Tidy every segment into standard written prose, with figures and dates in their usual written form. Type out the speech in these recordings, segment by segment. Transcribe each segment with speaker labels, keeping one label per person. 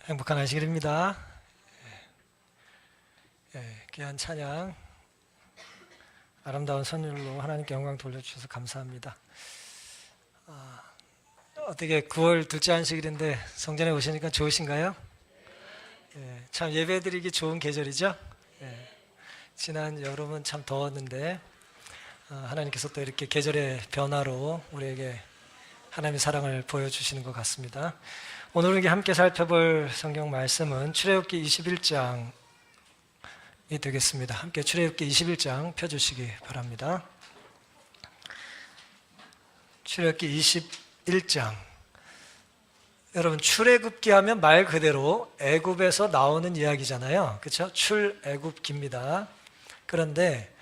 Speaker 1: 행복한 안식일입니다. 귀한 찬양, 아름다운 선율로 하나님께 영광 돌려주셔서 감사합니다. 어떻게 9월 둘째 안식일인데 성전에 오시니까 좋으신가요? 참 예배드리기 좋은 계절이죠. 지난 여름은 참 더웠는데 하나님께서 또 이렇게 계절의 변화로 우리에게 하나님의 사랑을 보여주시는 것 같습니다. 오늘 우리에게 함께 살펴볼 성경 말씀은 출애굽기 21장이 되겠습니다. 함께 출애굽기 21장 펴주시기 바랍니다. 출애굽기 21장. 여러분, 출애굽기 하면 말 그대로 애굽에서 나오는 이야기잖아요. 그렇죠? 출애굽기입니다. 그런데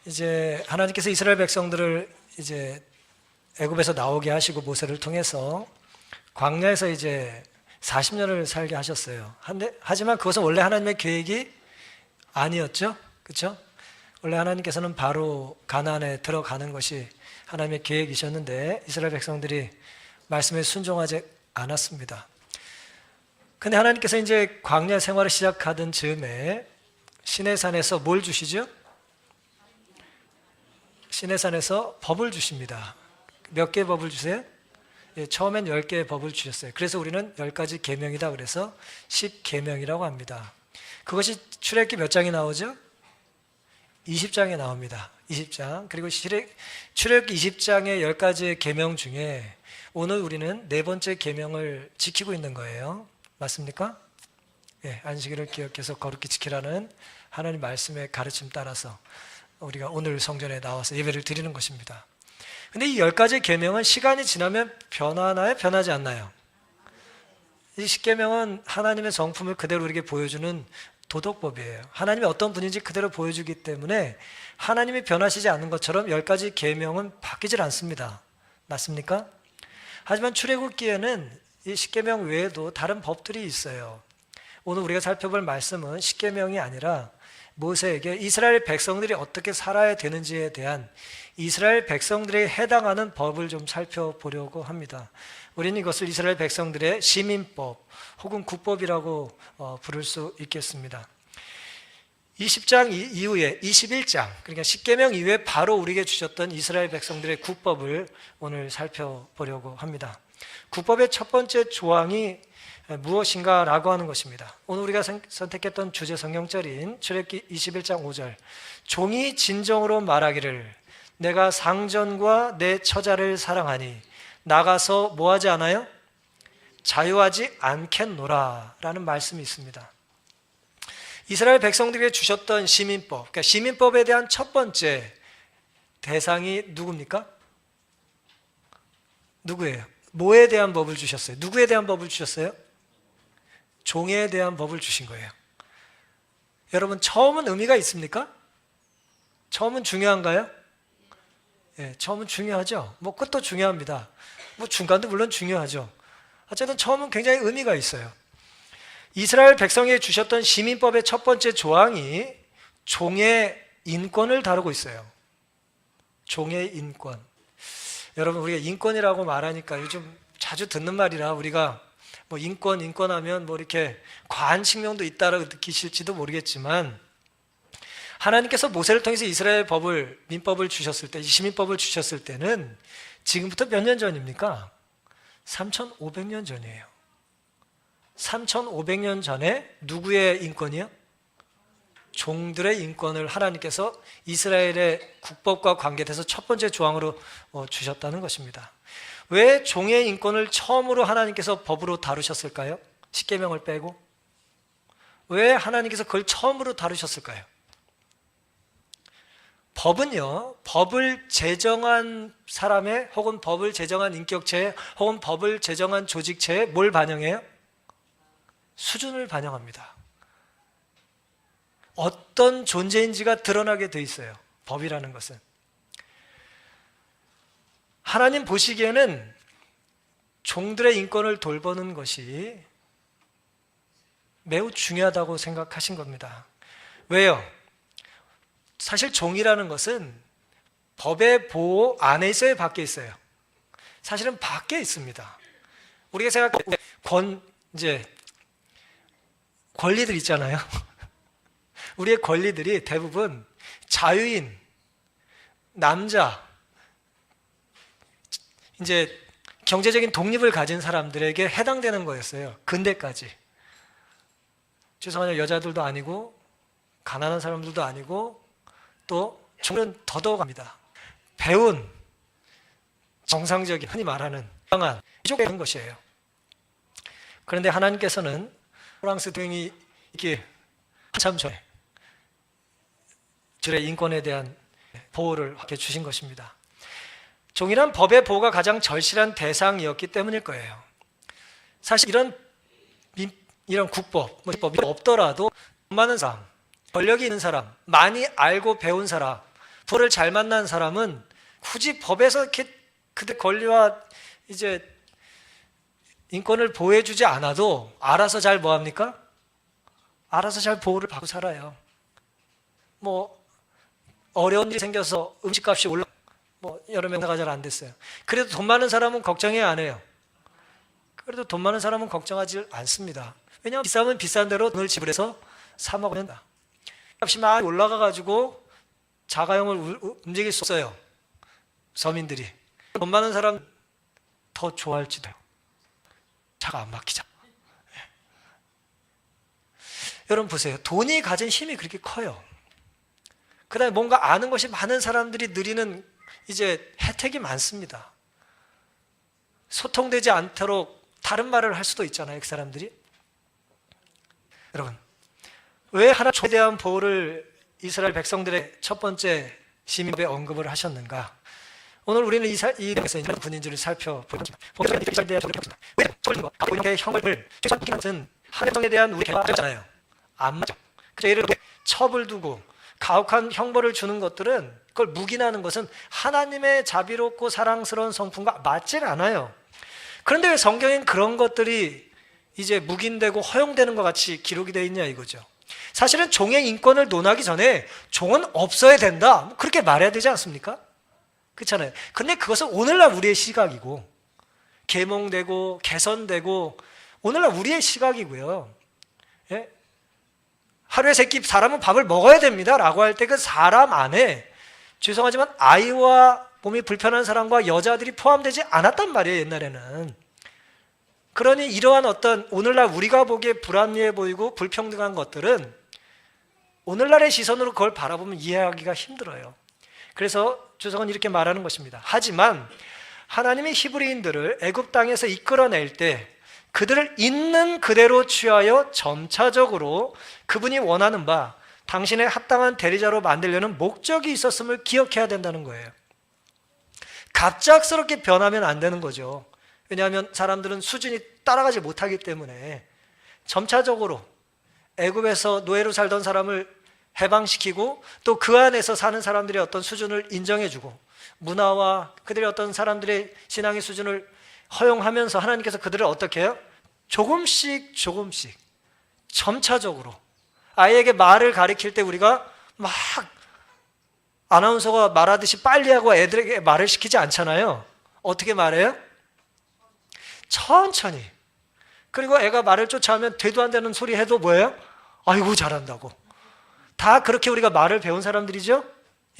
Speaker 1: 이제 하나님께서 이스라엘 백성들을 이제 애굽에서 나오게 하시고 모세를 통해서 광야에서 이제 40년을 살게 하셨어요. 하지만 그것은 원래 하나님의 계획이 아니었죠. 그렇죠? 원래 하나님께서는 바로 가나안에 들어가는 것이 하나님의 계획이셨는데 이스라엘 백성들이 말씀에 순종하지 않았습니다. 근데 하나님께서 이제 광야 생활을 시작하던 즈음에 시내산에서 뭘 주시죠? 시내산에서 법을 주십니다. 몇 개의 법을 주세요? 처음엔 10개의 법을 주셨어요. 그래서 우리는 10가지 계명이다 그래서 10계명이라고 합니다. 그것이 출애굽기 몇 장이 나오죠? 20장에 나옵니다. 20장. 그리고 출애굽기 20장의 10가지의 계명 중에 오늘 우리는 네 번째 계명을 지키고 있는 거예요. 맞습니까? 안식일을 기억해서 거룩히 지키라는 하나님 말씀의 가르침 따라서 우리가 오늘 성전에 나와서 예배를 드리는 것입니다. 근데 이 10가지 계명은 시간이 지나면 변하나요? 변하지 않나요? 이 10계명은 하나님의 성품을 그대로 우리에게 보여주는 도덕법이에요. 하나님이 어떤 분인지 그대로 보여주기 때문에 하나님이 변하시지 않는 것처럼 10가지 계명은 바뀌질 않습니다. 맞습니까? 하지만 출애굽기에는 이 10계명 외에도 다른 법들이 있어요. 오늘 우리가 살펴볼 말씀은 10계명이 아니라 모세에게 이스라엘 백성들이 어떻게 살아야 되는지에 대한 이스라엘 백성들에 해당하는 법을 좀 살펴보려고 합니다. 우리는 이것을 이스라엘 백성들의 시민법 혹은 국법이라고 부를 수 있겠습니다. 20장 이후에 21장, 그러니까 10계명 이후에 바로 우리에게 주셨던 이스라엘 백성들의 국법을 오늘 살펴보려고 합니다. 국법의 첫 번째 조항이 무엇인가 라고 하는 것입니다. 오늘 우리가 선택했던 주제 성경절인 출애굽기 21장 5절, 종이 진정으로 말하기를 내가 상전과 내 처자를 사랑하니 나가서 뭐하지 않아요? 자유하지 않겠노라 라는 말씀이 있습니다. 이스라엘 백성들에게 주셨던 시민법, 그러니까 시민법에 대한 첫 번째 대상이 누굽니까? 누구예요? 뭐에 대한 법을 주셨어요? 누구에 대한 법을 주셨어요? 종에 대한 법을 주신 거예요. 여러분, 처음은 의미가 있습니까? 처음은 중요한가요? 처음은 중요하죠. 끝도 중요합니다. 중간도 물론 중요하죠. 어쨌든 처음은 굉장히 의미가 있어요. 이스라엘 백성에게 주셨던 시민법의 첫 번째 조항이 종의 인권을 다루고 있어요. 종의 인권. 여러분, 우리가 인권이라고 말하니까 요즘 자주 듣는 말이라 우리가 인권하면 이렇게 과한 측면도 있다라고 느끼실지도 모르겠지만 하나님께서 모세를 통해서 이스라엘 법을, 민법을 주셨을 때, 시민법을 주셨을 때는 지금부터 몇 년 전입니까? 3,500년 전이에요. 3,500년 전에 누구의 인권이요? 종들의 인권을 하나님께서 이스라엘의 국법과 관계돼서 첫 번째 조항으로 주셨다는 것입니다. 왜 종의 인권을 처음으로 하나님께서 법으로 다루셨을까요? 10계명을 빼고. 왜 하나님께서 그걸 처음으로 다루셨을까요? 법은요, 법을 제정한 사람의 혹은 법을 제정한 인격체의 혹은 법을 제정한 조직체의 뭘 반영해요? 수준을 반영합니다. 어떤 존재인지가 드러나게 돼 있어요. 법이라는 것은. 하나님 보시기에는 종들의 인권을 돌보는 것이 매우 중요하다고 생각하신 겁니다. 왜요? 사실 종이라는 것은 법의 보호 안에 있어요, 밖에 있어요? 사실은 밖에 있습니다. 우리가 생각해 권리들 있잖아요. 우리의 권리들이 대부분 자유인, 남자, 이제 경제적인 독립을 가진 사람들에게 해당되는 거였어요. 근대까지. 죄송하지만 여자들도 아니고 가난한 사람들도 아니고 또 종은 더더욱합니다. 배운, 정상적인, 흔히 말하는 강한 이쪽에 있는 것이에요. 그런데 하나님께서는 프랑스 대통령이 이게 한참 전에 줄의 인권에 대한 보호를 확해 주신 것입니다. 종이란 법의 보호가 가장 절실한 대상이었기 때문일 거예요. 사실 이런 국법, 법이 없더라도 돈 많은 사람, 권력이 있는 사람, 많이 알고 배운 사람, 부를 잘 만난 사람은 굳이 법에서 이렇게 그들 권리와 이제 인권을 보호해주지 않아도 알아서 잘 뭐합니까? 알아서 잘 보호를 받고 살아요. 뭐 어려운 일이 생겨서 음식값이 여러 명다가 잘 안 됐어요. 그래도 돈 많은 사람은 걱정해야 안 해요. 그래도 돈 많은 사람은 걱정하지 않습니다. 왜냐하면 비싸면 비싼 대로 돈을 지불해서 사 먹어야 된다. 값이 많이 올라가가지고 자가용을 움직일 수 없어요. 서민들이. 돈 많은 사람 더 좋아할지도 해요. 차가 안 막히자. 네. 여러분 보세요. 돈이 가진 힘이 그렇게 커요. 그 다음에 뭔가 아는 것이 많은 사람들이 누리는 이제 혜택이 많습니다. 소통되지 않도록 다른 말을 할 수도 있잖아요, 그 사람들이. 여러분, 왜 하나님에 대한 보호를 이스라엘 백성들의 첫 번째 시민법에 언급을 하셨는가? 오늘 우리는 이 내용에서 군인들을 살펴보겠습니다. 왜 형을 같은 하나님에 대한 우리 개념잖아요. 안 맞죠. 그래서 예를 들어 첩을 두고 가혹한 형벌을 주는 것들은 그걸 묵인하는 것은 하나님의 자비롭고 사랑스러운 성품과 맞질 않아요. 그런데 왜 성경엔 그런 것들이 이제 묵인되고 허용되는 것 같이 기록이 되어 있냐 이거죠. 사실은 종의 인권을 논하기 전에 종은 없어야 된다 그렇게 말해야 되지 않습니까? 그렇잖아요. 근데 그것은 오늘날 우리의 시각이고 계몽되고 개선되고 오늘날 우리의 시각이고요. 예? 하루에 세 끼 사람은 밥을 먹어야 됩니다 라고 할 때 그 사람 안에 죄송하지만 아이와 몸이 불편한 사람과 여자들이 포함되지 않았단 말이에요, 옛날에는. 그러니 이러한 어떤 오늘날 우리가 보기에 불합리해 보이고 불평등한 것들은 오늘날의 시선으로 그걸 바라보면 이해하기가 힘들어요. 그래서 주석은 이렇게 말하는 것입니다. 하지만 하나님이 히브리인들을 애굽 땅에서 이끌어낼 때 그들을 있는 그대로 취하여 점차적으로 그분이 원하는 바 당신의 합당한 대리자로 만들려는 목적이 있었음을 기억해야 된다는 거예요. 갑작스럽게 변하면 안 되는 거죠. 왜냐하면 사람들은 수준이 따라가지 못하기 때문에 점차적으로 애굽에서 노예로 살던 사람을 해방시키고 또 그 안에서 사는 사람들의 어떤 수준을 인정해주고 문화와 그들의 어떤 사람들의 신앙의 수준을 허용하면서 하나님께서 그들을 어떻게 해요? 조금씩 점차적으로 아이에게 말을 가르칠 때 우리가 막 아나운서가 말하듯이 빨리 하고 애들에게 말을 시키지 않잖아요. 어떻게 말해요? 천천히. 그리고 애가 말을 쫓아오면 되도 안 되는 소리 해도 뭐예요? 아이고 잘한다고. 다 그렇게 우리가 말을 배운 사람들이죠?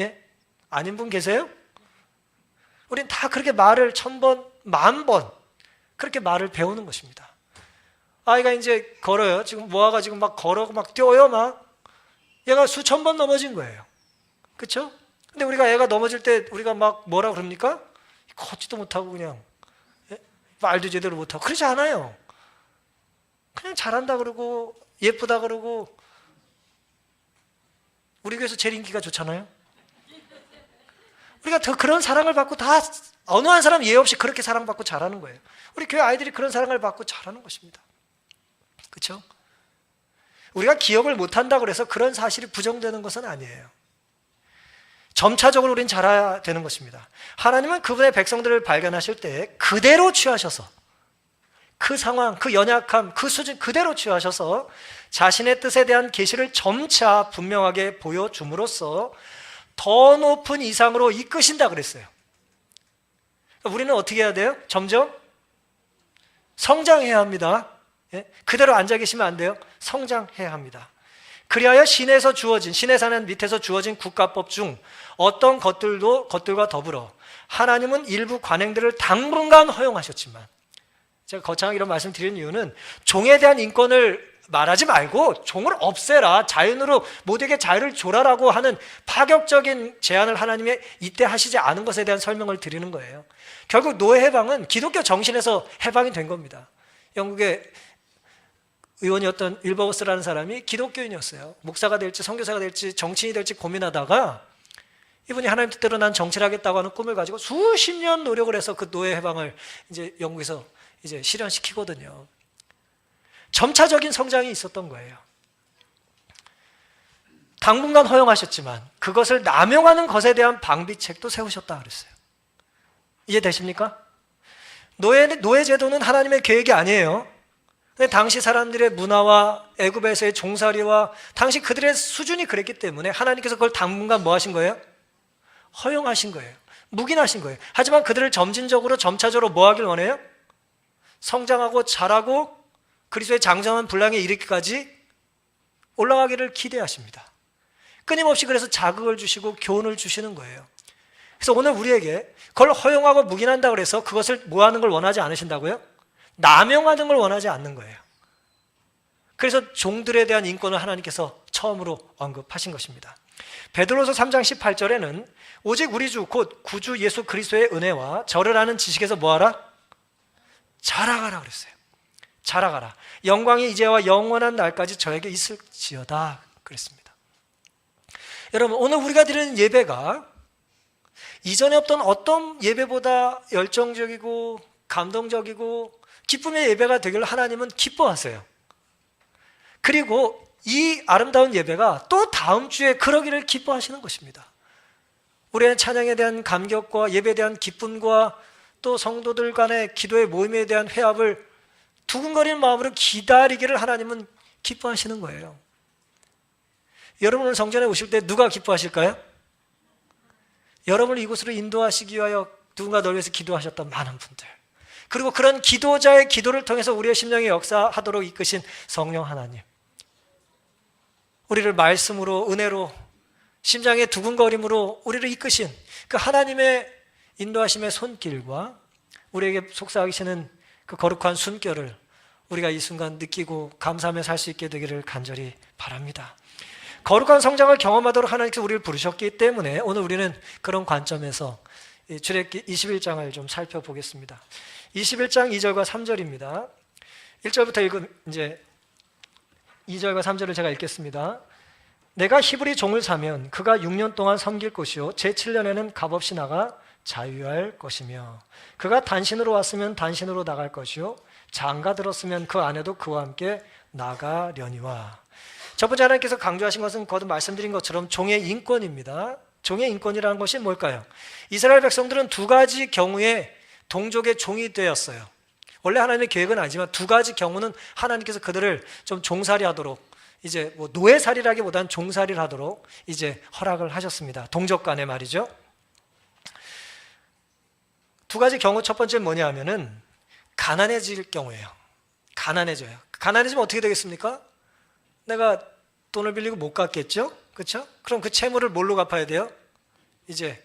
Speaker 1: 예? 아닌 분 계세요? 우린 다 그렇게 말을 1000번, 10,000번 그렇게 말을 배우는 것입니다. 아이가 이제 걸어요. 지금 모아가 지금 막 걸어 막 뛰어요 막. 얘가 수천 번 넘어진 거예요. 그렇죠? 근데 우리가 애가 넘어질 때 우리가 막 뭐라 그럽니까? 걷지도 못하고 그냥 말도 제대로 못하고 그러지 않아요. 그냥 잘한다 그러고 예쁘다 그러고 우리 교회에서 제일 인기가 좋잖아요. 우리가 더 그런 사랑을 받고 다 어느 한 사람 예외 없이 그렇게 사랑받고 잘하는 거예요. 우리 교회 아이들이 그런 사랑을 받고 잘하는 것입니다. 그렇죠? 우리가 기억을 못한다고 해서 그런 사실이 부정되는 것은 아니에요. 점차적으로 우리는 자라야 되는 것입니다. 하나님은 그분의 백성들을 발견하실 때 그대로 취하셔서 그 상황, 그 연약함, 그 수준 그대로 취하셔서 자신의 뜻에 대한 계시를 점차 분명하게 보여줌으로써 더 높은 이상으로 이끄신다 그랬어요. 우리는 어떻게 해야 돼요? 점점 성장해야 합니다. 그대로 앉아 계시면 안 돼요. 성장해야 합니다. 그리하여 신에서 주어진, 신의 사는 밑에서 주어진 국가법 중 어떤 것들과 더불어 하나님은 일부 관행들을 당분간 허용하셨지만, 제가 거창하게 이런 말씀 드리는 이유는 종에 대한 인권을 말하지 말고 종을 없애라, 자연으로 모두에게 자유를 줘라라고 하는 파격적인 제안을 하나님이 이때 하시지 않은 것에 대한 설명을 드리는 거예요. 결국 노예 해방은 기독교 정신에서 해방이 된 겁니다. 영국의 의원이었던 윌버워스라는 사람이 기독교인이었어요. 목사가 될지 선교사가 될지 정치인이 될지 고민하다가 이분이 하나님 뜻대로 난 정치를 하겠다고 하는 꿈을 가지고 수십 년 노력을 해서 그 노예 해방을 이제 영국에서 이제 실현시키거든요. 점차적인 성장이 있었던 거예요. 당분간 허용하셨지만 그것을 남용하는 것에 대한 방비책도 세우셨다 그랬어요. 이해되십니까? 노예 제도는 하나님의 계획이 아니에요. 근데 당시 사람들의 문화와 애굽에서의 종살이와 당시 그들의 수준이 그랬기 때문에 하나님께서 그걸 당분간 뭐 하신 거예요? 허용하신 거예요. 묵인하신 거예요. 하지만 그들을 점진적으로 점차적으로 뭐 하길 원해요? 성장하고 자라고 그리스도의 장성한 분량에 이르기까지 올라가기를 기대하십니다. 끊임없이 그래서 자극을 주시고 교훈을 주시는 거예요. 그래서 오늘 우리에게 그걸 허용하고 묵인한다고 해서 그것을 뭐 하는 걸 원하지 않으신다고요? 남용하는 걸 원하지 않는 거예요. 그래서 종들에 대한 인권을 하나님께서 처음으로 언급하신 것입니다. 베드로서 3장 18절에는 오직 우리 주 곧 구주 예수 그리스도의 은혜와 저를 아는 지식에서 뭐하라? 자라가라 그랬어요. 자라가라. 영광이 이제와 영원한 날까지 저에게 있을지어다 그랬습니다. 여러분, 오늘 우리가 드리는 예배가 이전에 없던 어떤 예배보다 열정적이고 감동적이고 기쁨의 예배가 되기를 하나님은 기뻐하세요. 그리고 이 아름다운 예배가 또 다음 주에 그러기를 기뻐하시는 것입니다. 우리의 찬양에 대한 감격과 예배에 대한 기쁨과 또 성도들 간의 기도의 모임에 대한 회합을 두근거리는 마음으로 기다리기를 하나님은 기뻐하시는 거예요. 여러분 오늘 성전에 오실 때 누가 기뻐하실까요? 여러분을 이곳으로 인도하시기 위하여 누군가 널 위해서 기도하셨던 많은 분들, 그리고 그런 기도자의 기도를 통해서 우리의 심령에 역사하도록 이끄신 성령 하나님, 우리를 말씀으로 은혜로 심장의 두근거림으로 우리를 이끄신 그 하나님의 인도하심의 손길과 우리에게 속삭이시는 그 거룩한 숨결을 우리가 이 순간 느끼고 감사하며 살 수 있게 되기를 간절히 바랍니다. 거룩한 성장을 경험하도록 하나님께서 우리를 부르셨기 때문에 오늘 우리는 그런 관점에서 출애굽기 21장을 좀 살펴보겠습니다. 21장 2절과 3절입니다. 1절부터 읽은 이제 2절과 3절을 제가 읽겠습니다. 내가 히브리 종을 사면 그가 6년 동안 섬길 것이요 제7년에는 값없이 나가 자유할 것이며 그가 단신으로 왔으면 단신으로 나갈 것이요 장가 들었으면 그 아내도 그와 함께 나가려니와. 첫 번째 하나님께서 강조하신 것은 거듭 말씀드린 것처럼 종의 인권입니다. 종의 인권이라는 것이 뭘까요? 이스라엘 백성들은 두 가지 경우에 동족의 종이 되었어요. 원래 하나님의 계획은 아니지만 두 가지 경우는 하나님께서 그들을 좀 종살이 하도록, 이제 뭐 노예살이라기보다는 종살이를 하도록 이제 허락을 하셨습니다. 동족 간에 말이죠. 두 가지 경우, 첫 번째는 뭐냐 하면은 가난해질 경우예요. 가난해져요. 가난해지면 어떻게 되겠습니까? 내가 돈을 빌리고 못 갚겠죠? 그렇죠? 그럼 그 채무를 뭘로 갚아야 돼요? 이제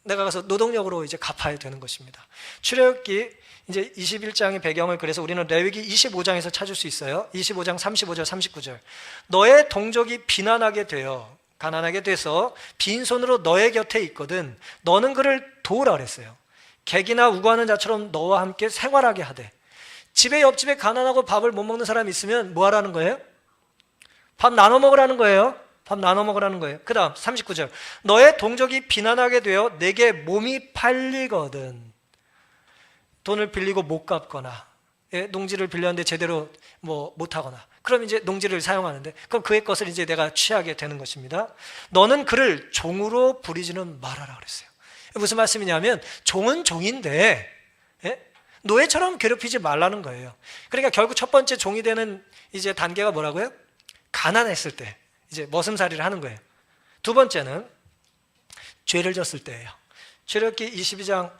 Speaker 1: 내가 가서 노동력으로 이제 갚아야 되는 것입니다. 출애굽기 이제 21장의 배경을 그래서 우리는 레위기 25장에서 찾을 수 있어요. 25장 35절 39절. 너의 동족이 비난하게 되어 가난하게 돼서 빈손으로 너의 곁에 있거든 너는 그를 도우라 그랬어요. 객이나 우고하는 자처럼 너와 함께 생활하게 하되. 집에 옆집에 가난하고 밥을 못 먹는 사람이 있으면 뭐 하라는 거예요? 밥 나눠 먹으라는 거예요. 밥 나눠 먹으라는 거예요. 그 다음 39절. 너의 동족이 비난하게 되어 내게 몸이 팔리거든. 돈을 빌리고 못 갚거나 농지를 빌렸는데 제대로 뭐 못하거나, 그럼 이제 농지를 사용하는데 그럼 그의 것을 이제 내가 취하게 되는 것입니다. 너는 그를 종으로 부리지는 말아라 그랬어요. 무슨 말씀이냐면 종은 종인데 노예처럼 괴롭히지 말라는 거예요. 그러니까 결국 첫 번째 종이 되는 이제 단계가 뭐라고요? 가난했을 때 이제 머슴살이를 하는 거예요. 두 번째는 죄를 졌을 때예요. 출애굽기 22장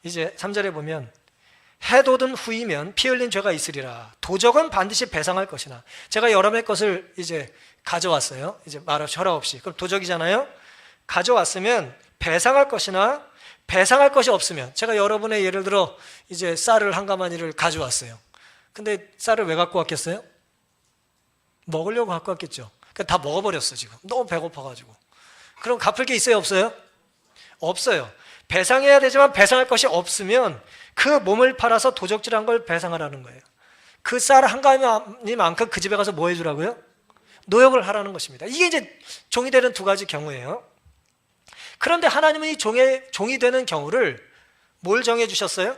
Speaker 1: 이제 3절에 보면 해돋은 후이면 피 흘린 죄가 있으리라. 도적은 반드시 배상할 것이나. 제가 여러분의 것을 이제 가져왔어요. 이제 말 없이 허락 없이. 그럼 도적이잖아요. 가져왔으면 배상할 것이나 배상할 것이 없으면, 제가 여러분의 예를 들어 이제 쌀을 한 가마니를 가져왔어요. 근데 쌀을 왜 갖고 왔겠어요? 먹으려고 갖고 왔겠죠. 그러니까 다 먹어버렸어 지금. 너무 배고파가지고. 그럼 갚을 게 있어요 없어요? 없어요. 배상해야 되지만 배상할 것이 없으면 그 몸을 팔아서 도적질한 걸 배상하라는 거예요. 그 쌀 한 가마니만큼 그 집에 가서 뭐 해주라고요? 노역을 하라는 것입니다. 이게 이제 종이 되는 두 가지 경우예요. 그런데 하나님은 이 종이 되는 경우를 뭘 정해주셨어요?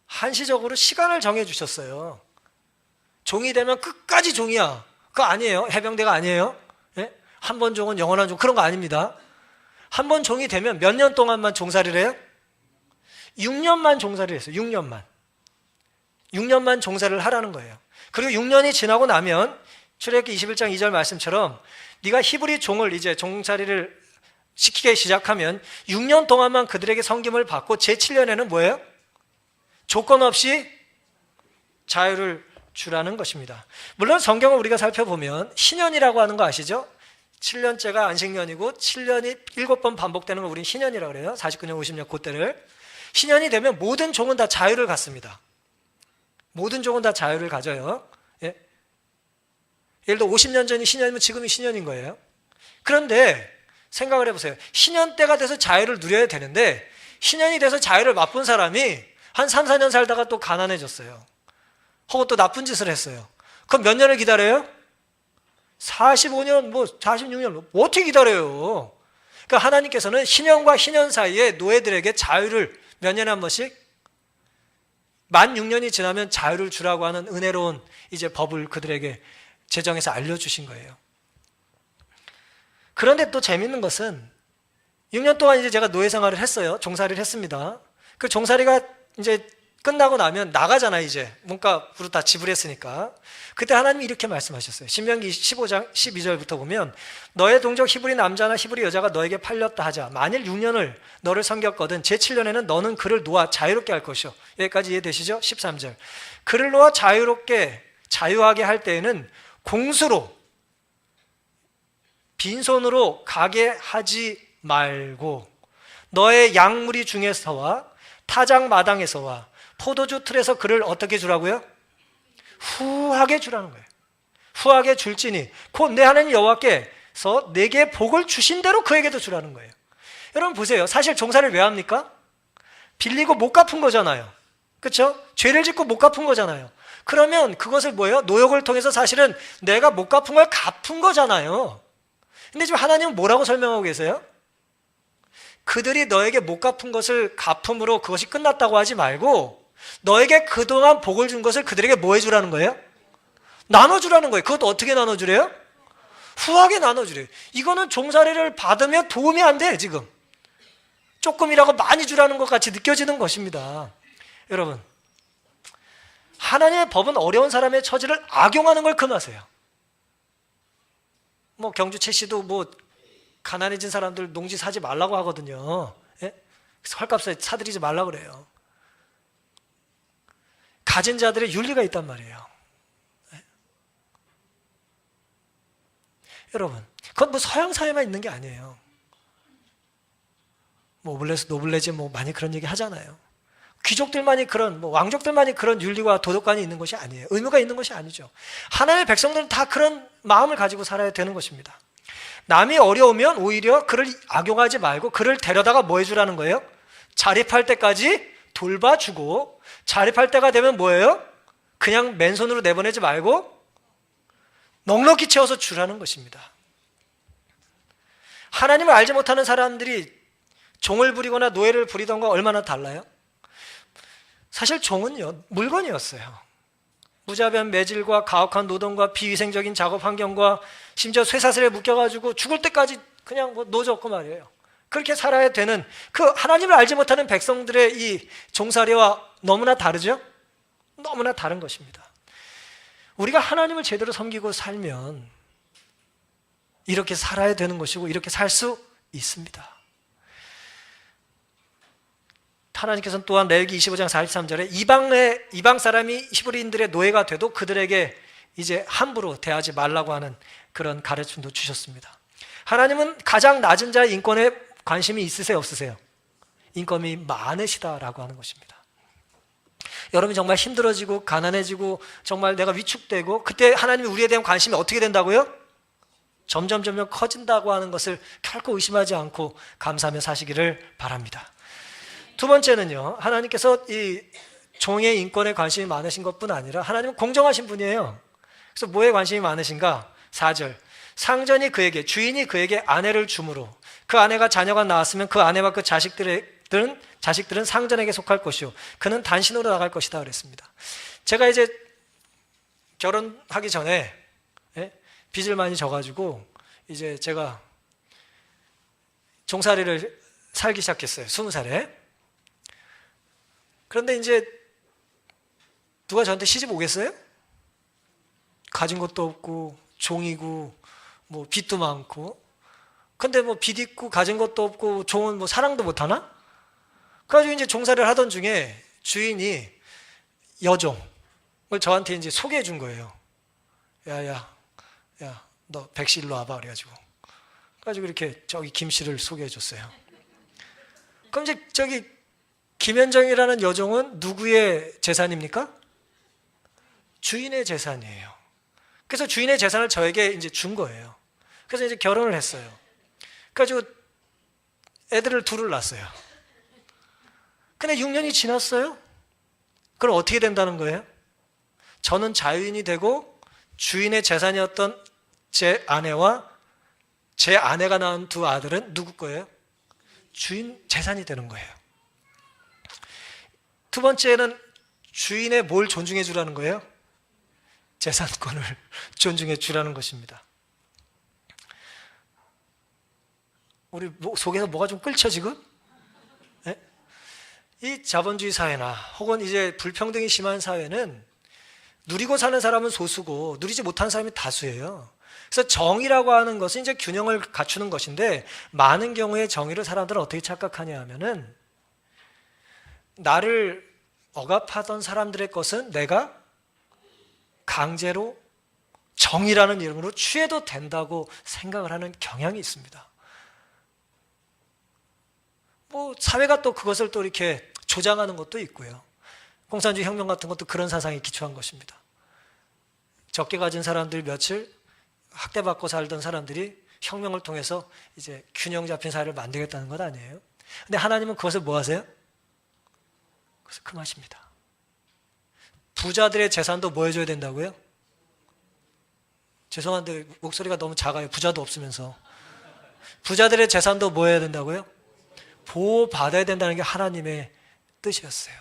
Speaker 1: 한시적으로 시간을 정해주셨어요. 종이 되면 끝까지 종이야. 그거 아니에요. 해병대가 아니에요. 예? 한 번 종은 영원한 종, 그런 거 아닙니다. 한 번 종이 되면 몇 년 동안만 종살이를 해요? 6년만 종살이를 했어요. 6년만 종살이를 하라는 거예요. 그리고 6년이 지나고 나면 출애굽기 21장 2절 말씀처럼 네가 히브리 종을 이제 종살이를 시키기 시작하면 6년 동안만 그들에게 섬김을 받고 제7년에는 뭐예요? 조건 없이 자유를 주라는 것입니다. 물론 성경을 우리가 살펴보면 신년이라고 하는 거 아시죠? 7년째가 안식년이고 7년이 7번 반복되는 걸 우리는 신년이라고 그래요. 49년, 50년 그때를. 신년이 되면 모든 종은 다 자유를 갖습니다. 모든 종은 다 자유를 가져요. 예? 예를 들어 50년 전이 신년이면 지금이 신년인 거예요. 그런데 생각을 해보세요. 신년 때가 돼서 자유를 누려야 되는데 신년이 돼서 자유를 맛본 사람이 한 3, 4년 살다가 또 가난해졌어요. 혹은 또 나쁜 짓을 했어요. 그럼 몇 년을 기다려요? 45년, 46년, 뭐 어떻게 기다려요? 그러니까 하나님께서는 신년과 신년 사이에 노예들에게 자유를 몇 년에 한 번씩? 만 6년이 지나면 자유를 주라고 하는 은혜로운 이제 법을 그들에게 제정해서 알려주신 거예요. 그런데 또 재밌는 것은 6년 동안 이제 제가 노예 생활을 했어요. 종살이를 했습니다. 그 종살이가 이제 끝나고 나면 나가잖아요. 이제 문과부로 다 지불했으니까. 그때 하나님이 이렇게 말씀하셨어요. 신명기 15장 12절부터 보면 너의 동족 히브리 남자나 히브리 여자가 너에게 팔렸다 하자. 만일 6년을 너를 섬겼거든 제7년에는 너는 그를 놓아 자유롭게 할 것이요. 여기까지 이해되시죠? 13절. 그를 놓아 자유하게 할 때에는 공수로 빈손으로 가게 하지 말고 너의 양무리 중에서와 타작 마당에서와 포도주 틀에서 그를 어떻게 주라고요? 후하게 주라는 거예요. 후하게 줄지니 곧 내 하나님 여호와께서 내게 복을 주신 대로 그에게도 주라는 거예요. 여러분 보세요. 사실 종살이를 왜 합니까? 빌리고 못 갚은 거잖아요. 그렇죠? 죄를 짓고 못 갚은 거잖아요. 그러면 그것을 뭐예요? 노역을 통해서 사실은 내가 못 갚은 걸 갚은 거잖아요. 근데 지금 하나님은 뭐라고 설명하고 계세요? 그들이 너에게 못 갚은 것을 갚음으로 그것이 끝났다고 하지 말고 너에게 그동안 복을 준 것을 그들에게 뭐 해주라는 거예요? 나눠주라는 거예요. 그것도 어떻게 나눠주래요? 후하게 나눠주래요. 이거는 종살이를 받으면 도움이 안 돼 지금. 조금이라고 많이 주라는 것 같이 느껴지는 것입니다. 여러분, 하나님의 법은 어려운 사람의 처지를 악용하는 걸 금하세요. 경주 최 씨도 가난해진 사람들 농지 사지 말라고 하거든요. 예? 헐값에 사들이지 말라고 그래요. 가진 자들의 윤리가 있단 말이에요. 예? 여러분, 그건 서양 사회만 있는 게 아니에요. 노블레지 많이 그런 얘기 하잖아요. 귀족들만이 그런 왕족들만이 그런 윤리와 도덕관이 있는 것이 아니에요. 의무가 있는 것이 아니죠. 하나님의 백성들은 다 그런 마음을 가지고 살아야 되는 것입니다. 남이 어려우면 오히려 그를 악용하지 말고 그를 데려다가 뭐 해주라는 거예요? 자립할 때까지 돌봐주고 자립할 때가 되면 뭐예요? 그냥 맨손으로 내보내지 말고 넉넉히 채워서 주라는 것입니다. 하나님을 알지 못하는 사람들이 종을 부리거나 노예를 부리던 거 얼마나 달라요? 사실 종은요, 물건이었어요. 무자비한 매질과 가혹한 노동과 비위생적인 작업 환경과 심지어 쇠사슬에 묶여가지고 죽을 때까지 그냥 노졌고 말이에요. 그렇게 살아야 되는 그 하나님을 알지 못하는 백성들의 이 종살이와 너무나 다르죠? 너무나 다른 것입니다. 우리가 하나님을 제대로 섬기고 살면 이렇게 살아야 되는 것이고 이렇게 살 수 있습니다. 하나님께서는 또한 레위기 25장 43절에 이방 사람이 히브리인들의 노예가 돼도 그들에게 이제 함부로 대하지 말라고 하는 그런 가르침도 주셨습니다. 하나님은 가장 낮은 자의 인권에 관심이 있으세요, 없으세요? 인권이 많으시다라고 하는 것입니다. 여러분이 정말 힘들어지고 가난해지고 정말 내가 위축되고 그때 하나님이 우리에 대한 관심이 어떻게 된다고요? 점점 커진다고 하는 것을 결코 의심하지 않고 감사하며 사시기를 바랍니다. 두 번째는요, 하나님께서 이 종의 인권에 관심이 많으신 것뿐 아니라 하나님은 공정하신 분이에요. 그래서 뭐에 관심이 많으신가? 4절, 상전이 그에게, 주인이 그에게 아내를 주므로 그 아내가 자녀가 낳았으면 그 아내와 그 자식들은 상전에게 속할 것이요 그는 단신으로 나갈 것이다 그랬습니다. 제가 이제 결혼하기 전에 빚을 많이 져가지고 이제 제가 종살이를 살기 시작했어요. 20살에. 그런데 이제 누가 저한테 시집 오겠어요? 가진 것도 없고 종이고 뭐 빚도 많고. 근데 뭐 빚 있고 가진 것도 없고 종은 뭐 사랑도 못 하나? 그래가지고 이제 종살이를 하던 중에 주인이 여종을 저한테 이제 소개해 준 거예요. 야, 너 백씨 일로 와봐 그래가지고 이렇게 저기 김씨를 소개해 줬어요. 그럼 이제 저기 김현정이라는 여종은 누구의 재산입니까? 주인의 재산이에요. 그래서 주인의 재산을 저에게 이제 준 거예요. 그래서 이제 결혼을 했어요. 그래가지고 애들을 둘을 낳았어요. 근데 6년이 지났어요. 그럼 어떻게 된다는 거예요? 저는 자유인이 되고 주인의 재산이었던 제 아내와 제 아내가 낳은 두 아들은 누구 거예요? 주인 재산이 되는 거예요. 두 번째는 주인의 뭘 존중해 주라는 거예요? 재산권을 존중해 주라는 것입니다. 우리 속에서 뭐가 좀 끓죠 지금? 네? 이 자본주의 사회나 혹은 이제 불평등이 심한 사회는 누리고 사는 사람은 소수고 누리지 못하는 사람이 다수예요. 그래서 정의라고 하는 것은 이제 균형을 갖추는 것인데 많은 경우에 정의를 사람들은 어떻게 착각하냐 하면은 나를 억압하던 사람들의 것은 내가 강제로 정의라는 이름으로 취해도 된다고 생각을 하는 경향이 있습니다. 뭐 사회가 또 그것을 또 이렇게 조장하는 것도 있고요. 공산주의 혁명 같은 것도 그런 사상에 기초한 것입니다. 적게 가진 사람들이 며칠 학대받고 살던 사람들이 혁명을 통해서 이제 균형 잡힌 사회를 만들겠다는 것 아니에요? 근데 하나님은 그것을 뭐 하세요? 그래서 금하십니다. 부자들의 재산도 뭐 해줘야 된다고요? 죄송한데 목소리가 너무 작아요. 부자도 없으면서. 부자들의 재산도 뭐 해야 된다고요? 보호받아야 된다는 게 하나님의 뜻이었어요.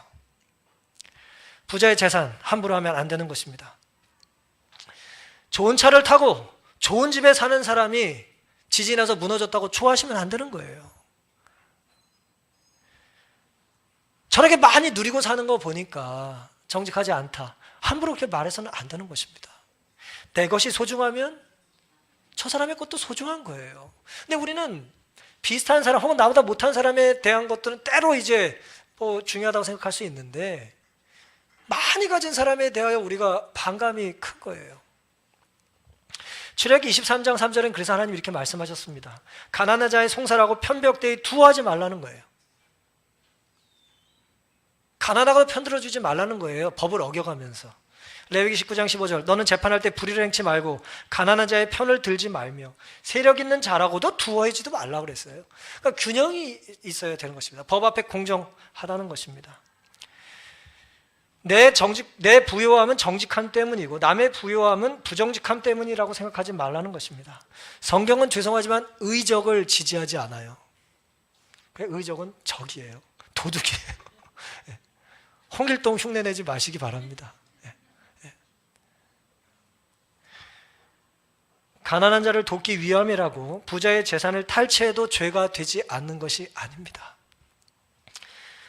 Speaker 1: 부자의 재산 함부로 하면 안 되는 것입니다. 좋은 차를 타고 좋은 집에 사는 사람이 지진이 나서 무너졌다고 좋아하시면 안 되는 거예요. 저렇게 많이 누리고 사는 거 보니까 정직하지 않다. 함부로 그렇게 말해서는 안 되는 것입니다. 내 것이 소중하면 저 사람의 것도 소중한 거예요. 근데 우리는 비슷한 사람 혹은 나보다 못한 사람에 대한 것들은 때로 이제 뭐 중요하다고 생각할 수 있는데 많이 가진 사람에 대하여 우리가 반감이 큰 거예요. 출애굽기 23장 3절엔 그래서 하나님 이렇게 말씀하셨습니다. 가난한 자의 송사라고 편벽대에 두어하지 말라는 거예요. 가난하고 편들어주지 말라는 거예요. 법을 어겨가면서. 레위기 19장 15절 너는 재판할 때 불의를 행치 말고 가난한 자의 편을 들지 말며 세력 있는 자라고도 두어하지도 말라고 그랬어요. 그러니까 균형이 있어야 되는 것입니다. 법 앞에 공정하다는 것입니다. 내 부요함은 정직함 때문이고 남의 부요함은 부정직함 때문이라고 생각하지 말라는 것입니다. 성경은 죄송하지만 의적을 지지하지 않아요. 의적은 적이에요. 도둑이에요. 홍길동 흉내내지 마시기 바랍니다. 가난한 자를 돕기 위함이라고 부자의 재산을 탈취해도 죄가 되지 않는 것이 아닙니다.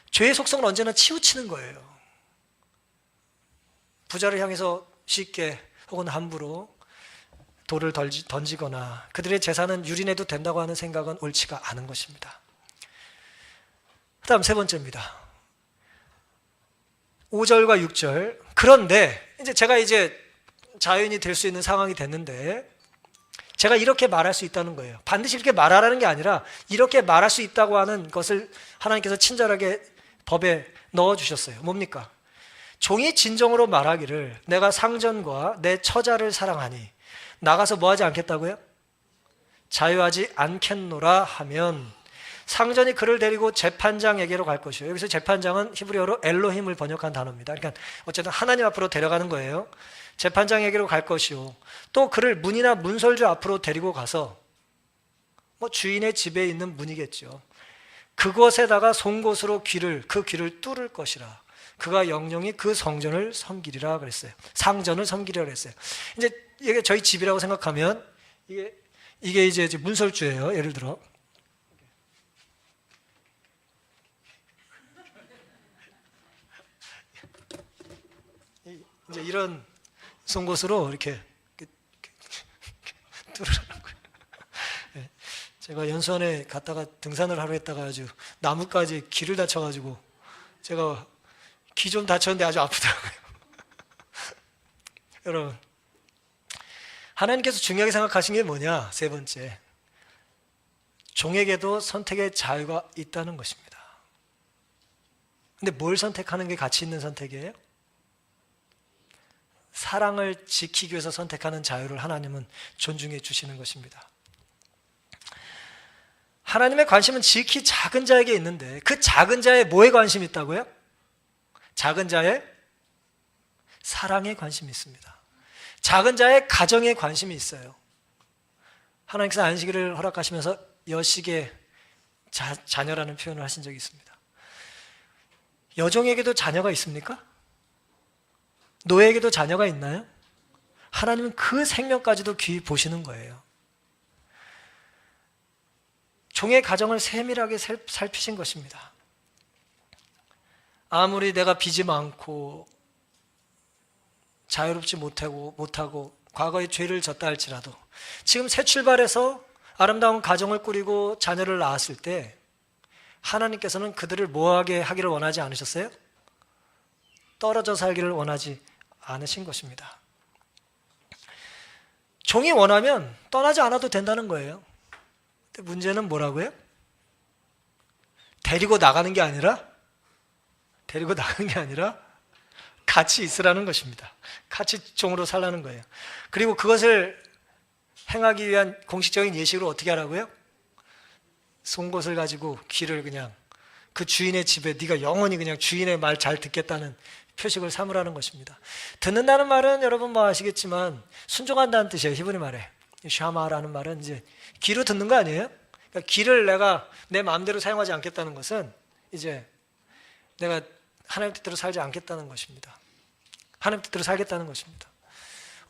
Speaker 1: 죄의 속성은 언제나 치우치는 거예요. 부자를 향해서 쉽게 혹은 함부로 돌을 던지거나 그들의 재산은 유린해도 된다고 하는 생각은 옳지가 않은 것입니다. 그 다음 세 번째입니다. 5절과 6절. 그런데 제가 자유인이 될 수 있는 상황이 됐는데 제가 이렇게 말할 수 있다는 거예요. 반드시 이렇게 말하라는 게 아니라 이렇게 말할 수 있다고 하는 것을 하나님께서 친절하게 법에 넣어주셨어요. 뭡니까? 종이 진정으로 말하기를 내가 상전과 내 처자를 사랑하니 나가서 뭐 하지 않겠다고요? 자유하지 않겠노라 하면 상전이 그를 데리고 재판장에게로 갈 것이요. 여기서 재판장은 히브리어로 엘로힘을 번역한 단어입니다. 그러니까 어쨌든 하나님 앞으로 데려가는 거예요. 재판장에게로 갈 것이요. 또 그를 문이나 문설주 앞으로 데리고 가서 주인의 집에 있는 문이겠죠. 그것에다가 송곳으로 그 귀를 뚫을 것이라. 그가 영영이 그 성전을 섬기리라 그랬어요. 상전을 섬기리라 그랬어요. 이게 저희 집이라고 생각하면 이게 이제 문설주예요. 예를 들어. 이제 이런 송곳으로 이렇게 뚫으라는 거예요. 제가 연수원에 갔다가 등산을 하러 했다가 아주 나뭇가지 귀를 다쳐가지고 제가 귀 좀 다쳤는데 아주 아프더라고요. 여러분, 하나님께서 중요하게 생각하신 게 뭐냐? 세 번째, 종에게도 선택의 자유가 있다는 것입니다. 근데 뭘 선택하는 게 가치 있는 선택이에요? 사랑을 지키기 위해서 선택하는 자유를 하나님은 존중해 주시는 것입니다. 하나님의 관심은 지극히 작은 자에게 있는데 그 작은 자에 뭐에 관심이 있다고요? 작은 자의 사랑에 관심이 있습니다. 작은 자의 가정에 관심이 있어요. 하나님께서 안식일을 허락하시면서 여식의 자녀라는 표현을 하신 적이 있습니다. 여종에게도 자녀가 있습니까? 노예에게도 자녀가 있나요? 하나님은 그 생명까지도 귀히 보시는 거예요. 종의 가정을 세밀하게 살피신 것입니다. 아무리 내가 빚이 많고 자유롭지 못하고 과거에 죄를 졌다 할지라도 지금 새 출발해서 아름다운 가정을 꾸리고 자녀를 낳았을 때 하나님께서는 그들을 뭐하게 하기를 원하지 않으셨어요? 떨어져 살기를 원하지 않으신 것입니다. 종이 원하면 떠나지 않아도 된다는 거예요. 근데 문제는 뭐라고요? 데리고 나가는 게 아니라 같이 있으라는 것입니다. 같이 종으로 살라는 거예요. 그리고 그것을 행하기 위한 공식적인 예식으로 어떻게 하라고요? 송곳을 가지고 귀를 그냥 그 주인의 집에 네가 영원히 그냥 주인의 말 잘 듣겠다는 표식을 삼으라는 것입니다. 듣는다는 말은 여러분 뭐 아시겠지만 순종한다는 뜻이에요. 히브리 말에 샤마라는 말은 이제 귀로 듣는 거 아니에요? 그러니까 귀를 내가 내 마음대로 사용하지 않겠다는 것은 이제 내가 하나님 뜻대로 살지 않겠다는 것입니다. 하나님 뜻대로 살겠다는 것입니다.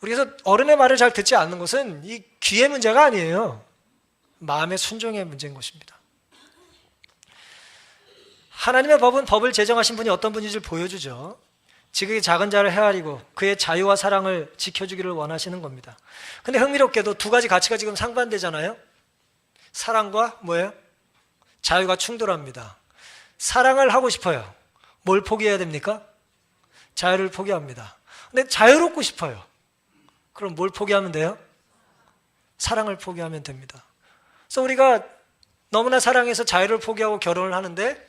Speaker 1: 우리가 어른의 말을 잘 듣지 않는 것은 이 귀의 문제가 아니에요. 마음의 순종의 문제인 것입니다. 하나님의 법은 법을 제정하신 분이 어떤 분인지를 보여주죠. 지극히 작은 자를 헤아리고 그의 자유와 사랑을 지켜주기를 원하시는 겁니다. 근데 흥미롭게도 두 가지 가치가 지금 상반되잖아요. 사랑과 뭐예요? 자유가 충돌합니다. 사랑을 하고 싶어요. 뭘 포기해야 됩니까? 자유를 포기합니다. 근데 자유롭고 싶어요. 그럼 뭘 포기하면 돼요? 사랑을 포기하면 됩니다. 그래서 우리가 너무나 사랑해서 자유를 포기하고 결혼을 하는데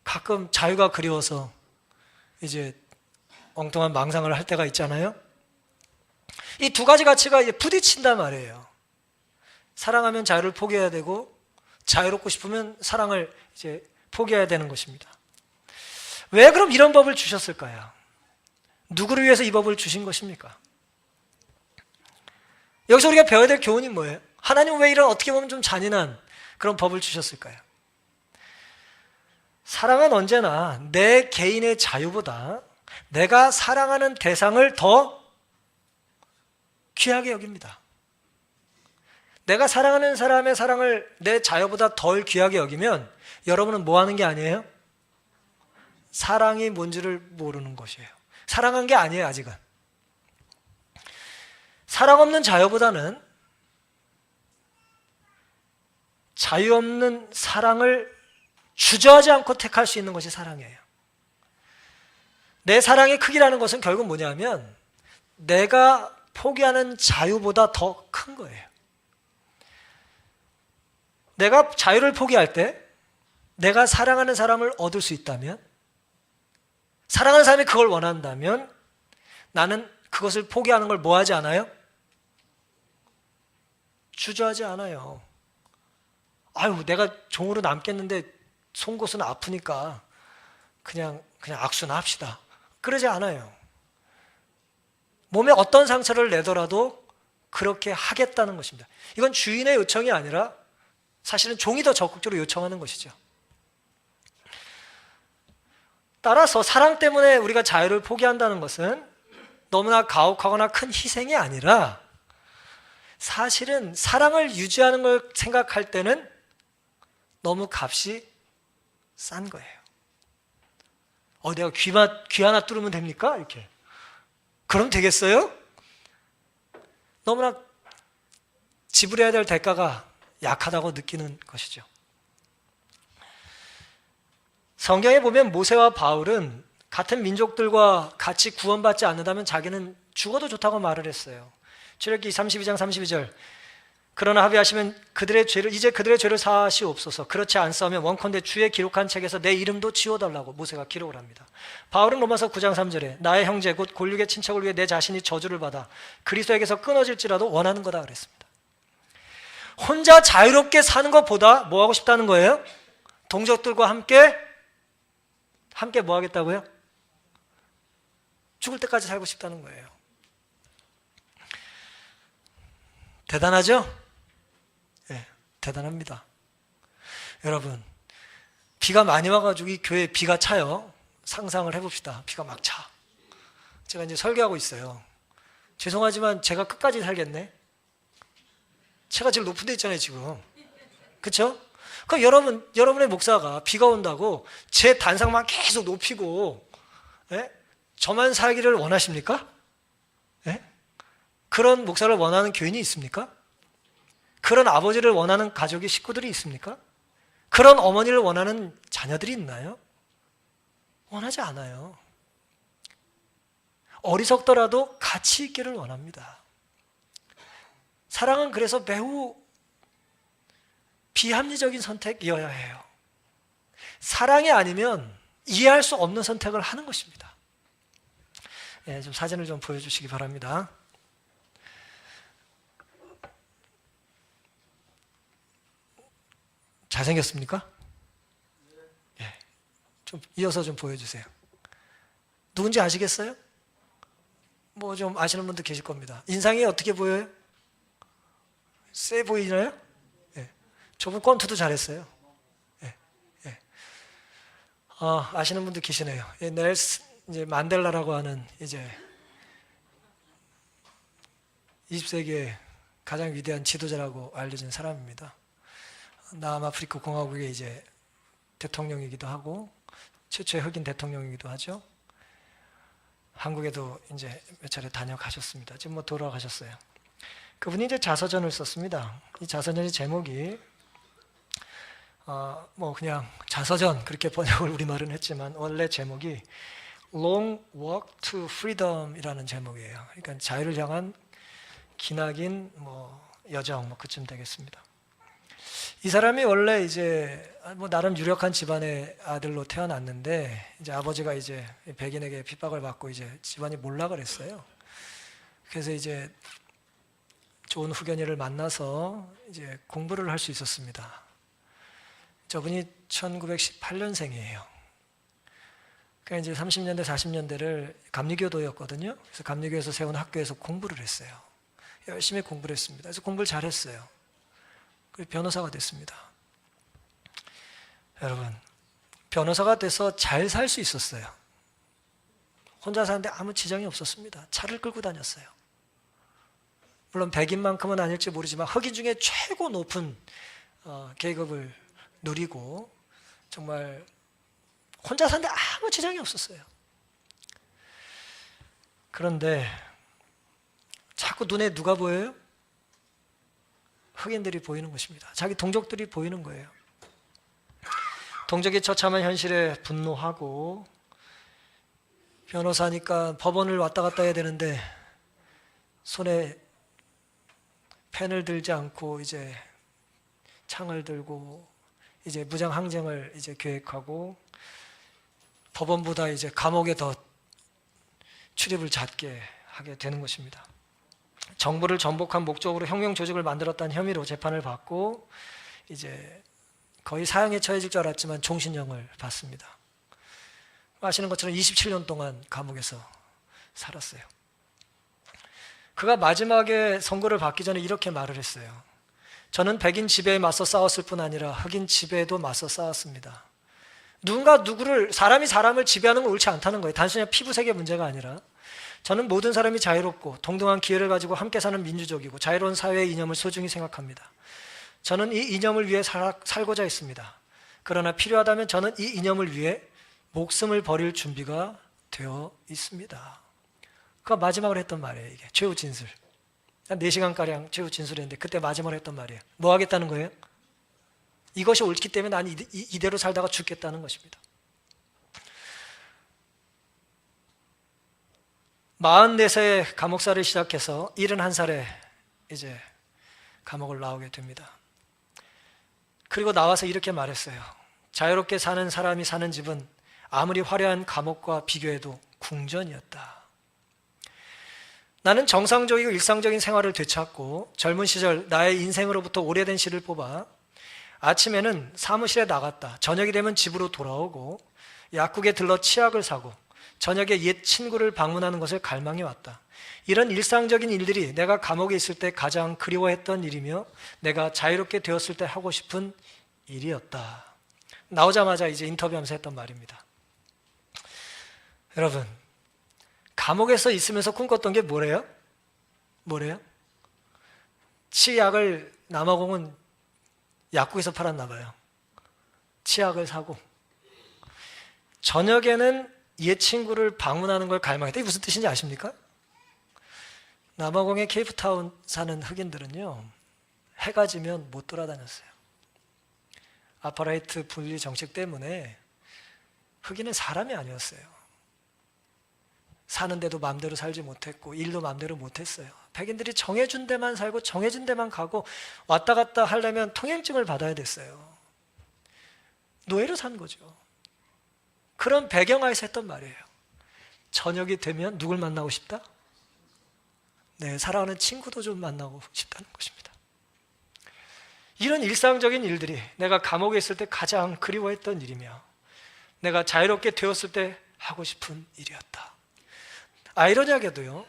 Speaker 1: 가끔 자유가 그리워서 이제 엉뚱한 망상을 할 때가 있잖아요. 이 두 가지 가치가 이제 부딪힌단 말이에요. 사랑하면 자유를 포기해야 되고 자유롭고 싶으면 사랑을 이제 포기해야 되는 것입니다. 왜 그럼 이런 법을 주셨을까요? 누구를 위해서 이 법을 주신 것입니까? 여기서 우리가 배워야 될 교훈이 뭐예요? 하나님은 왜 이런 어떻게 보면 좀 잔인한 그런 법을 주셨을까요? 사랑은 언제나 내 개인의 자유보다 내가 사랑하는 대상을 더 귀하게 여깁니다. 내가 사랑하는 사람의 사랑을 내 자유보다 덜 귀하게 여기면 여러분은 뭐 하는 게 아니에요? 사랑이 뭔지를 모르는 것이에요. 사랑한 게 아니에요, 아직은. 사랑 없는 자유보다는 자유 없는 사랑을 주저하지 않고 택할 수 있는 것이 사랑이에요. 내 사랑의 크기라는 것은 결국 뭐냐면 내가 포기하는 자유보다 더 큰 거예요. 내가 자유를 포기할 때 내가 사랑하는 사람을 얻을 수 있다면, 사랑하는 사람이 그걸 원한다면 나는 그것을 포기하는 걸 뭐 하지 않아요? 주저하지 않아요. 아유, 내가 종으로 남겠는데 송곳은 아프니까 그냥 악수나 합시다. 그러지 않아요. 몸에 어떤 상처를 내더라도 그렇게 하겠다는 것입니다. 이건 주인의 요청이 아니라 사실은 종이 더 적극적으로 요청하는 것이죠. 따라서 사랑 때문에 우리가 자유를 포기한다는 것은 너무나 가혹하거나 큰 희생이 아니라 사실은 사랑을 유지하는 걸 생각할 때는 너무 값이 싼 거예요. 내가 귀 하나 뚫으면 됩니까? 이렇게. 그럼 되겠어요? 너무나 지불해야 될 대가가 약하다고 느끼는 것이죠. 성경에 보면 모세와 바울은 같은 민족들과 같이 구원받지 않는다면 자기는 죽어도 좋다고 말을 했어요. 출애굽기 32장 32절, 그러나 합의하시면 이제 그들의 죄를 사하시옵소서. 그렇지 않사오면 원컨대 주의 기록한 책에서 내 이름도 지워달라고 모세가 기록을 합니다. 바울은 로마서 9장 3절에 나의 형제 곧 골육의 친척을 위해 내 자신이 저주를 받아 그리스도에게서 끊어질지라도 원하는 거다 그랬습니다. 혼자 자유롭게 사는 것보다 뭐 하고 싶다는 거예요? 동족들과 함께 뭐 하겠다고요? 죽을 때까지 살고 싶다는 거예요. 대단하죠? 네, 대단합니다. 여러분, 비가 많이 와가지고 이 교회에 비가 차요. 상상을 해봅시다. 비가 막 차. 제가 이제 설교하고 있어요. 죄송하지만 제가 끝까지 살겠네. 제가 제일 높은 데 있잖아요, 지금. 그쵸? 그럼 여러분의 목사가 비가 온다고 제 단상만 계속 높이고, 예? 저만 살기를 원하십니까? 예? 그런 목사를 원하는 교인이 있습니까? 그런 아버지를 원하는 가족의 식구들이 있습니까? 그런 어머니를 원하는 자녀들이 있나요? 원하지 않아요. 어리석더라도 가치 있기를 원합니다. 사랑은 그래서 매우 비합리적인 선택이어야 해요. 사랑이 아니면 이해할 수 없는 선택을 하는 것입니다. 예, 좀 사진을 좀 보여주시기 바랍니다. 잘생겼습니까? 예, 좀 이어서 좀 보여주세요. 누군지 아시겠어요? 뭐 좀 아시는 분도 계실 겁니다. 인상이 어떻게 보여요? 세 보이나요? 예. 저분 권투도 잘했어요. 예. 예. 아시는 분도 계시네요. 예, 이제 만델라라고 하는 이제 20세기의 가장 위대한 지도자라고 알려진 사람입니다. 남아프리카 공화국의 이제 대통령이기도 하고 최초의 흑인 대통령이기도 하죠. 한국에도 이제 몇 차례 다녀가셨습니다. 지금 뭐 돌아가셨어요. 그분이 이제 자서전을 썼습니다. 이 자서전의 제목이 뭐 그냥 자서전 그렇게 번역을 우리말은 했지만 원래 제목이 Long Walk to Freedom이라는 제목이에요. 그러니까 자유를 향한 기나긴 뭐 여정 뭐 그쯤 되겠습니다. 이 사람이 원래 이제 뭐 나름 유력한 집안의 아들로 태어났는데 이제 아버지가 이제 백인에게 핍박을 받고 이제 집안이 몰락을 했어요. 그래서 이제 좋은 후견인을 만나서 이제 공부를 할 수 있었습니다. 저분이 1918년생이에요. 그러니까 이제 30년대, 40년대를 감리교도였거든요. 그래서 감리교에서 세운 학교에서 공부를 했어요. 열심히 공부를 했습니다. 그래서 공부를 잘했어요. 그래서 변호사가 됐습니다. 여러분, 변호사가 돼서 잘 살 수 있었어요. 혼자 사는데 아무 지장이 없었습니다. 차를 끌고 다녔어요. 물론 백인만큼은 아닐지 모르지만 흑인 중에 최고 높은 계급을 누리고 정말 혼자 사는데 아무 지장이 없었어요. 그런데 자꾸 눈에 누가 보여요? 흑인들이 보이는 것입니다. 자기 동족들이 보이는 거예요. 동족이 처참한 현실에 분노하고 변호사니까 법원을 왔다 갔다 해야 되는데 손에 펜을 들지 않고 이제 창을 들고 이제 무장 항쟁을 이제 계획하고 법원보다 이제 감옥에 더 출입을 잦게 하게 되는 것입니다. 정부를 전복한 목적으로 혁명 조직을 만들었다는 혐의로 재판을 받고 이제 거의 사형에 처해질 줄 알았지만 종신형을 받습니다. 아시는 것처럼 27년 동안 감옥에서 살았어요. 그가 마지막에 선고를 받기 전에 이렇게 말을 했어요. 저는 백인 지배에 맞서 싸웠을 뿐 아니라 흑인 지배에도 맞서 싸웠습니다. 누군가 누구를, 사람이 사람을 지배하는 건 옳지 않다는 거예요. 단순히 피부색의 문제가 아니라 저는 모든 사람이 자유롭고 동등한 기회를 가지고 함께 사는 민주적이고 자유로운 사회의 이념을 소중히 생각합니다. 저는 이 이념을 위해 살고자 했습니다. 그러나 필요하다면 저는 이 이념을 위해 목숨을 버릴 준비가 되어 있습니다. 그가 마지막으로 했던 말이에요. 이게 최후 진술. 한 4시간가량 최후 진술했는데 그때 마지막으로 했던 말이에요. 뭐 하겠다는 거예요? 이것이 옳기 때문에 난 이대로 살다가 죽겠다는 것입니다. 44세에 감옥살이를 시작해서 71살에 이제 감옥을 나오게 됩니다. 그리고 나와서 이렇게 말했어요. 자유롭게 사는 사람이 사는 집은 아무리 화려한 감옥과 비교해도 궁전이었다. 나는 정상적이고 일상적인 생활을 되찾고 젊은 시절 나의 인생으로부터 오래된 시를 뽑아 아침에는 사무실에 나갔다. 저녁이 되면 집으로 돌아오고 약국에 들러 치약을 사고 저녁에 옛 친구를 방문하는 것을 갈망해 왔다. 이런 일상적인 일들이 내가 감옥에 있을 때 가장 그리워했던 일이며 내가 자유롭게 되었을 때 하고 싶은 일이었다. 나오자마자 이제 인터뷰하면서 했던 말입니다. 여러분, 감옥에서 있으면서 꿈꿨던 게 뭐래요? 뭐래요? 치약을 남아공은 약국에서 팔았나 봐요. 치약을 사고 저녁에는 옛 친구를 방문하는 걸 갈망했다. 이게 무슨 뜻인지 아십니까? 남아공의 케이프타운 사는 흑인들은요, 해가 지면 못 돌아다녔어요. 아파라이트 분리 정책 때문에 흑인은 사람이 아니었어요. 사는데도 마음대로 살지 못했고 일도 마음대로 못했어요. 백인들이 정해준 데만 살고 정해준 데만 가고 왔다 갔다 하려면 통행증을 받아야 됐어요. 노예로 산 거죠. 그런 배경하에서 했던 말이에요. 저녁이 되면 누굴 만나고 싶다? 네, 사랑하는 친구도 좀 만나고 싶다는 것입니다. 이런 일상적인 일들이 내가 감옥에 있을 때 가장 그리워했던 일이며 내가 자유롭게 되었을 때 하고 싶은 일이었다. 아이러니하게도요,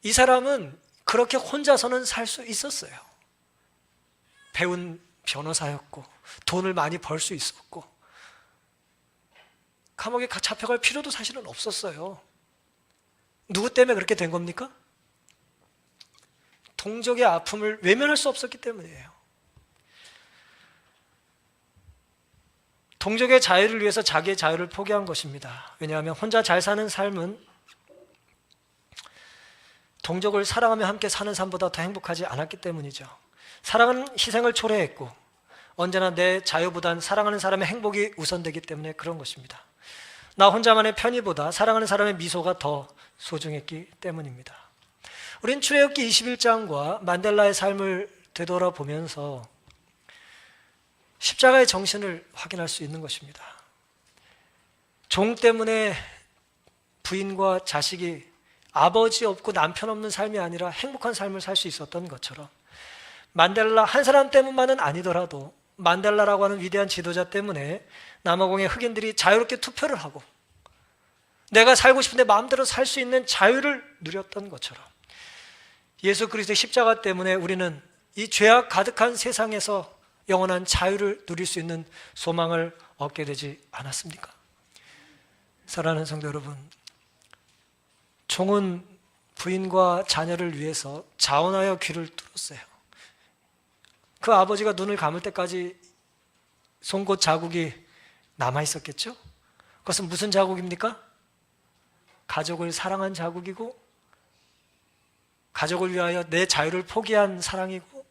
Speaker 1: 이 사람은 그렇게 혼자서는 살 수 있었어요. 배운 변호사였고 돈을 많이 벌 수 있었고 감옥에 잡혀갈 필요도 사실은 없었어요. 누구 때문에 그렇게 된 겁니까? 동족의 아픔을 외면할 수 없었기 때문이에요. 동족의 자유를 위해서 자기의 자유를 포기한 것입니다. 왜냐하면 혼자 잘 사는 삶은 동족을 사랑하며 함께 사는 삶보다 더 행복하지 않았기 때문이죠. 사랑은 희생을 초래했고 언제나 내 자유보단 사랑하는 사람의 행복이 우선되기 때문에 그런 것입니다. 나 혼자만의 편의보다 사랑하는 사람의 미소가 더 소중했기 때문입니다. 우린 출애굽기 21장과 만델라의 삶을 되돌아보면서 십자가의 정신을 확인할 수 있는 것입니다. 종 때문에 부인과 자식이 아버지 없고 남편 없는 삶이 아니라 행복한 삶을 살 수 있었던 것처럼 만델라 한 사람 때문만은 아니더라도 만델라라고 하는 위대한 지도자 때문에 남아공의 흑인들이 자유롭게 투표를 하고 내가 살고 싶은데 마음대로 살 수 있는 자유를 누렸던 것처럼 예수 그리스도의 십자가 때문에 우리는 이 죄악 가득한 세상에서 영원한 자유를 누릴 수 있는 소망을 얻게 되지 않았습니까? 사랑하는 성도 여러분, 종은 부인과 자녀를 위해서 자원하여 귀를 뚫었어요. 그 아버지가 눈을 감을 때까지 송곳 자국이 남아있었겠죠? 그것은 무슨 자국입니까? 가족을 사랑한 자국이고 가족을 위하여 내 자유를 포기한 사랑이고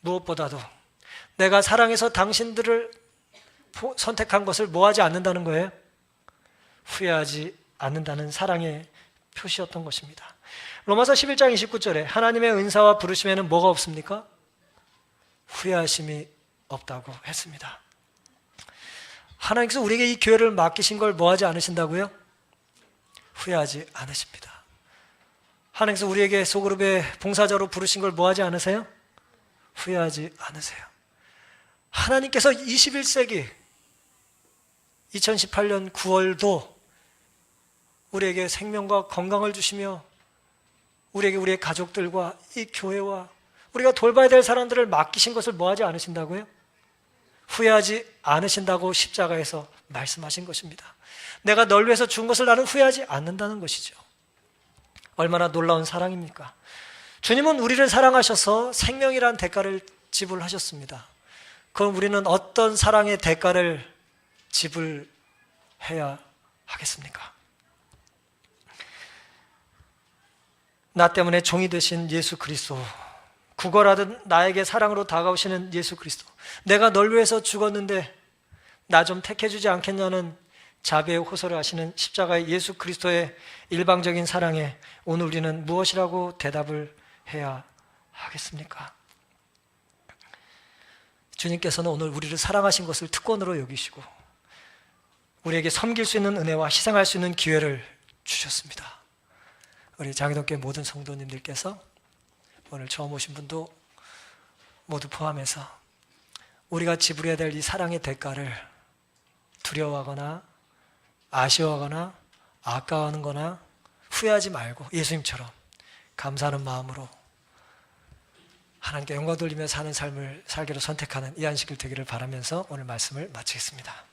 Speaker 1: 무엇보다도 내가 사랑해서 당신들을 선택한 것을 뭐하지 않는다는 거예요? 후회하지 않는다는 사랑의 표시였던 것입니다. 로마서 11장 29절에 하나님의 은사와 부르심에는 뭐가 없습니까? 후회하심이 없다고 했습니다. 하나님께서 우리에게 이 교회를 맡기신 걸 뭐하지 않으신다고요? 후회하지 않으십니다. 하나님께서 우리에게 소그룹의 봉사자로 부르신 걸 뭐하지 않으세요? 후회하지 않으세요. 하나님께서 21세기 2018년 9월도 우리에게 생명과 건강을 주시며 우리에게 우리의 가족들과 이 교회와 우리가 돌봐야 될 사람들을 맡기신 것을 뭐하지 않으신다고요? 후회하지 않으신다고 십자가에서 말씀하신 것입니다. 내가 널 위해서 준 것을 나는 후회하지 않는다는 것이죠. 얼마나 놀라운 사랑입니까? 주님은 우리를 사랑하셔서 생명이란 대가를 지불하셨습니다. 그럼 우리는 어떤 사랑의 대가를 지불해야 하겠습니까? 나 때문에 종이 되신 예수 그리스도, 구걸하듯 나에게 사랑으로 다가오시는 예수 그리스도, 내가 널 위해서 죽었는데 나 좀 택해주지 않겠냐는 자비의 호소를 하시는 십자가의 예수 그리스도의 일방적인 사랑에 오늘 우리는 무엇이라고 대답을 해야 하겠습니까? 주님께서는 오늘 우리를 사랑하신 것을 특권으로 여기시고 우리에게 섬길 수 있는 은혜와 희생할 수 있는 기회를 주셨습니다. 우리 장희동교회 모든 성도님들께서 오늘 처음 오신 분도 모두 포함해서 우리가 지불해야 될 이 사랑의 대가를 두려워하거나 아쉬워하거나 아까워하는 거나 후회하지 말고 예수님처럼 감사하는 마음으로 하나님께 영광 돌리며 사는 삶을 살기로 선택하는 이 안식일 되기를 바라면서 오늘 말씀을 마치겠습니다.